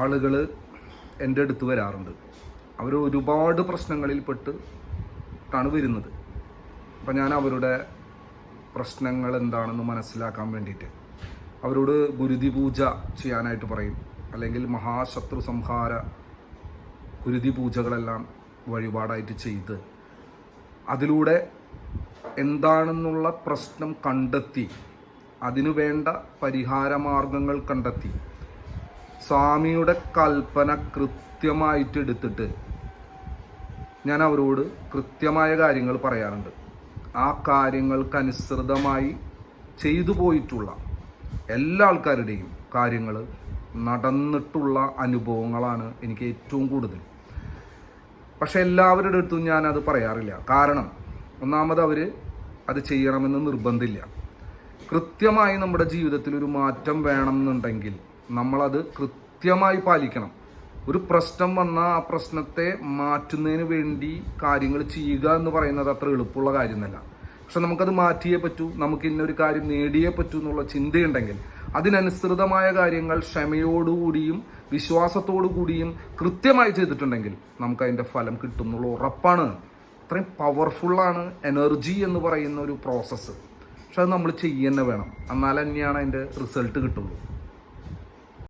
ആളുകൾ എൻ്റെ അടുത്ത് വരാറുണ്ട്. അവർ ഒരുപാട് പ്രശ്നങ്ങളിൽ പെട്ടാണ് വരുന്നത്. അപ്പം ഞാൻ അവരുടെ പ്രശ്നങ്ങൾ എന്താണെന്ന് മനസ്സിലാക്കാൻ വേണ്ടിയിട്ട് അവരോട് ഗുരുതി പൂജ ചെയ്യാനായിട്ട് പറയും. അല്ലെങ്കിൽ മഹാശത്രു സംഹാര ഗുരുതി പൂജകളെല്ലാം വഴിപാടായിട്ട് ചെയ്ത് അതിലൂടെ എന്താണെന്നുള്ള പ്രശ്നം കണ്ടെത്തി അതിനു വേണ്ട പരിഹാരമാർഗങ്ങൾ കണ്ടെത്തി സ്വാമിയുടെ കൽപ്പന കൃത്യമായിട്ട് എടുത്തിട്ട് ഞാൻ അവരോട് കൃത്യമായ കാര്യങ്ങൾ പറയാറുണ്ട്. ആ കാര്യങ്ങൾക്കനുസൃതമായി ചെയ്തു പോയിട്ടുള്ള എല്ലാ ആൾക്കാരുടെയും കാര്യങ്ങൾ നടന്നിട്ടുള്ള അനുഭവങ്ങളാണ് എനിക്ക് ഏറ്റവും കൂടുതൽ. പക്ഷെ എല്ലാവരുടെ അടുത്തും ഞാനത് പറയാറില്ല. കാരണം ഒന്നാമത് അവർ അത് ചെയ്യണമെന്ന് നിർബന്ധമില്ല. കൃത്യമായി നമ്മുടെ ജീവിതത്തിൽ ഒരു മാറ്റം വേണം എന്നുണ്ടെങ്കിൽ നമ്മളത് കൃത്യമായി പാലിക്കണം. ഒരു പ്രശ്നം വന്നാൽ ആ പ്രശ്നത്തെ മാറ്റുന്നതിന് വേണ്ടി കാര്യങ്ങൾ ചെയ്യുക എന്ന് പറയുന്നത് അത്ര എളുപ്പമുള്ള കാര്യമൊന്നുമല്ല. പക്ഷെ നമുക്കത് മാറ്റിയേ പറ്റൂ, നമുക്ക് ഇന്നൊരു കാര്യം നേടിയേ പറ്റൂ എന്നുള്ള ചിന്തയുണ്ടെങ്കിൽ അതിനനുസൃതമായ കാര്യങ്ങൾ ക്ഷമയോടുകൂടിയും വിശ്വാസത്തോടു കൂടിയും കൃത്യമായി ചെയ്തിട്ടുണ്ടെങ്കിൽ നമുക്കതിൻ്റെ ഫലം കിട്ടും എന്നുള്ള ഉറപ്പാണ്. അത്രയും പവർഫുള്ളാണ് എനർജി എന്ന് പറയുന്ന ഒരു പ്രോസസ്സ്. പക്ഷെ അത് നമ്മൾ ചെയ്യുക തന്നെ വേണം. എന്നാൽ തന്നെയാണ് അതിൻ്റെ റിസൾട്ട് കിട്ടുള്ളൂ.